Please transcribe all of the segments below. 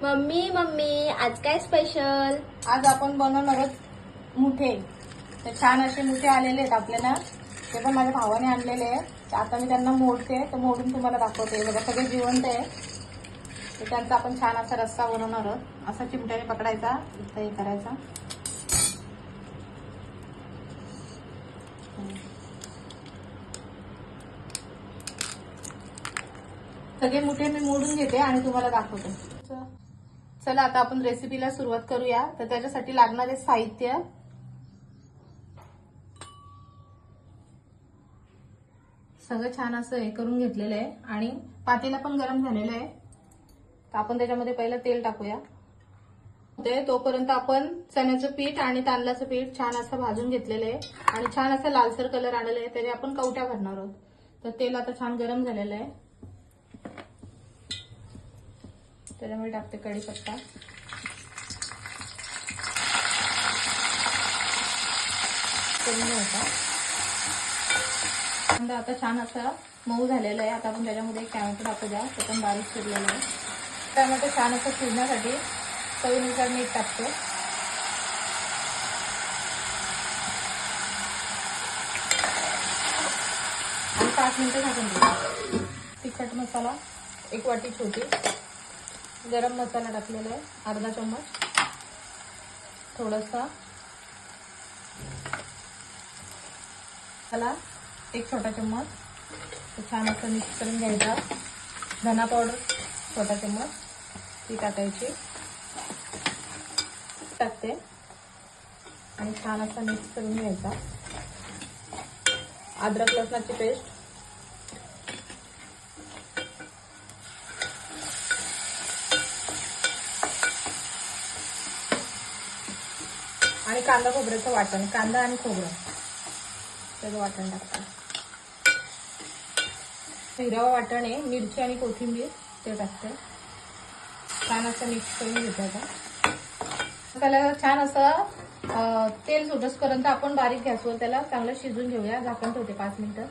Mummy mummy आज काय special? आज आपण बनवणार आहोत मुठे. तर छान असे मुठे आलेले आहेत आपल्याला. ते पण माझ्या भावाने आणलेले आहे. तर आता मी त्यांना मोडते, तर मोडून तुम्हाला दाखवते. बघा सगळे जिवंत आहे. तर त्यांचा आपण छान असा रस्सा बनवणार आहोत. असा चिमट्याने पकडायचा, इथं हे करायचा. सगळे मुठे मी मोडून घेते आणि तुम्हाला दाखवते. चला आता आपण रेसिपीला सुरुवात करूया. तर त्याच्यासाठी लागणारे साहित्य: सगळं छान असं हे करून घेतलेलं आहे आणि पातेला पण गरम झालेलं आहे. तर आपण त्याच्यामध्ये पहिलं तेल टाकूया. तोपर्यंत आपण चण्याचं पीठ आणि तांदळाचं पीठ छान असं भाजून घेतलेलं आहे आणि छान असं लालसर कलर आलेला आहे. त्याने आपण कवट्या भरणार आहोत. तर तेल आता छान गरम झालेलं आहे. त्याच्यामध्ये टाकते कढीपत्ता, कांदा आता छान असा मऊ झालेला आहे. आता आपण त्याच्यामध्ये एक टॅमॅटो टाकूया. ते पण बारीक चिरलेलं आहे. टॅमॅटो छान असं चिरण्यासाठी चवीनुसार मीठ टाकते. आणि 5 मिनिटं झाकून देते. तिखट मसाला 1 वाटी छोटी, गरम मसाला टाकलेला आहे अर्धा चम्मच, थोडासा मसाला 1 छोटा चम्मच. छान असं मिक्स करून घ्यायचा. धना पावडर छोटा चम्मच ती टाकायची, टाकते आणि छान असं मिक्स करून घ्यायचा. अद्रक लसणाची पेस्ट, आणि कांदा खोबऱ्याचं वाटण. कांदा आणि खोबरं त्याचं वाटण टाकतात. हिरवा वाटण आहे, मिरची आणि कोथिंबीर ते टाकते. छान असं मिक्स करून घेतो. आता त्याला छान असं तेल सुटसपर्यंत आपण बारीक गॅसवर त्याला चांगलं शिजून घेऊया. झाकण ठेवते 5 मिनिटं.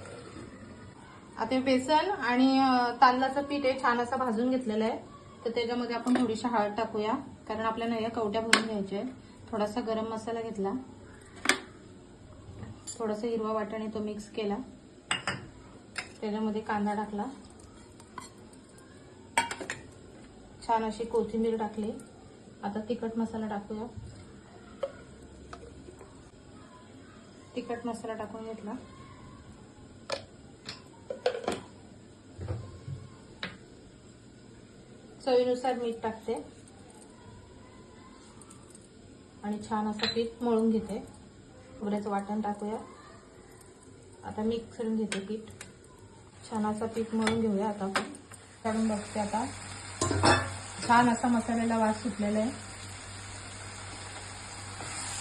आता बेसन आणि तांदळाचं पीठ आहे छान असं भाजून घेतलेलं आहे. तर त्याच्यामध्ये आपण थोडीशी हळद टाकूया, कारण आपल्याला या कवट्या भरून घ्यायच्या आहेत. थोडासा गरम मसाला घेतला, थोडासा हिरवा वाटण तो मिक्स केला, त्याच्यामध्ये कांदा टाकला, छान अशी कोथिंबीर टाकली. आता तिखट मसाला टाकूया. तिखट मसाला टाकून घेतला. चवीनुसार मीठ टाकते आणि छान असं पीठ मळून घेते. खोबऱ्याचं वाटण टाकूया. आता मिक्स करून घेते पीठ. छान असं पीठ मळून घेऊया. आता आपण काढून बघते. आता छान असा मसाल्याला वास सुटलेला आहे.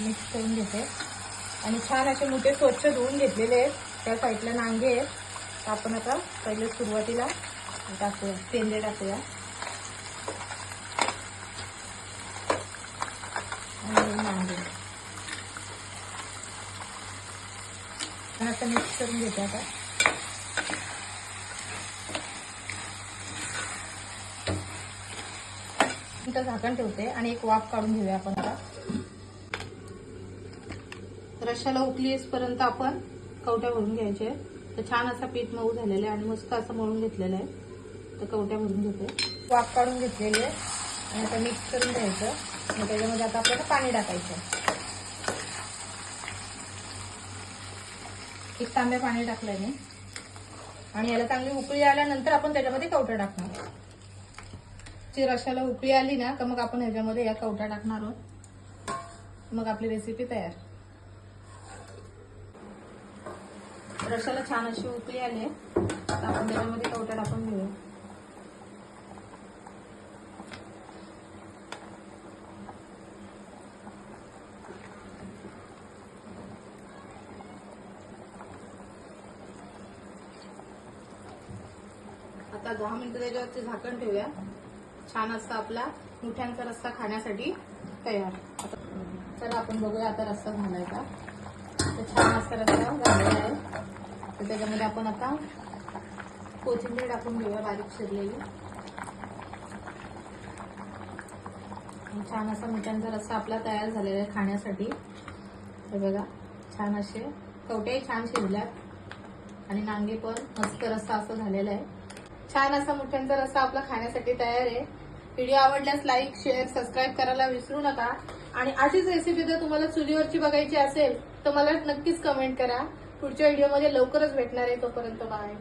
मिक्स करून घेते आणि छान असे मुठे स्वच्छ धुवून घेतलेले आहेत. त्या साईडला नांगे आहेत. तर आपण आता पहिले सुरुवातीला टाकूया, पेंदे टाकूया आणि नांगे असं मिक्स करून घेते. आता इथं झाकण ठेवते आणि एक वाफ काढून घेऊया आपण. आता रश्श्याला उकली येईपर्यंत आपण कवट्या भरून घ्यायचे. तर छान असा पीठ मऊ झालेला आहे आणि मस्त असं मळून घेतलेलं आहे. तर कवट्या भरून घेते, वाफ काढून घेतलेली आहे आणि आता मिक्स करून घ्यायचं. आणि त्याच्यामध्ये आता आपल्याला पाणी टाकायचं. 1 तांब्या पाणी टाकलंय मी आणि याला चांगली उकळी आल्यानंतर आपण त्याच्यामध्ये कवट्या टाकणार. रश्श्याला उकळी आली ना तर मग आपण ह्याच्यामध्ये या कवट्या टाकणार आहोत. मग आपली रेसिपी तयार. रश्श्याला छान अशी उकळी आली आहे. आता आपण त्याच्यामध्ये कवट्या टाकून घेऊया. आता 10 मिनिटं त्याच्यावरती झाकण ठेवूया. छान असा आपला मुठ्यांचा रस्सा खाण्यासाठी तयार. आता चला आपण बघूया आता रस्सा घालायचा. तर छान असा रस्सा झालेला आहे. तर त्याच्यामध्ये आपण आता कोथिंबीर टाकून घेऊया बारीक चिरलेली. छान असा मुठ्यांचा रस्सा आपला तयार झालेला आहे खाण्यासाठी. हे बघा छान असे कवट्याही छान शिजल्यात आणि नांगे पण मस्त रस्सा असं झालेला आहे. छान असा मुठ्यांचा रस्सा आपला खाण्यासाठी तयार आहे. व्हिडिओ आवडल्यास लाईक शेअर सबस्क्राईब करायला विसरू नका. आणि अशीच रेसिपी जर तुम्हाला चुलीवरची बघायची असेल तर मला नक्कीच कमेंट करा. पुढच्या व्हिडिओमध्ये लवकरच भेटणार आहे. तोपर्यंत बाय.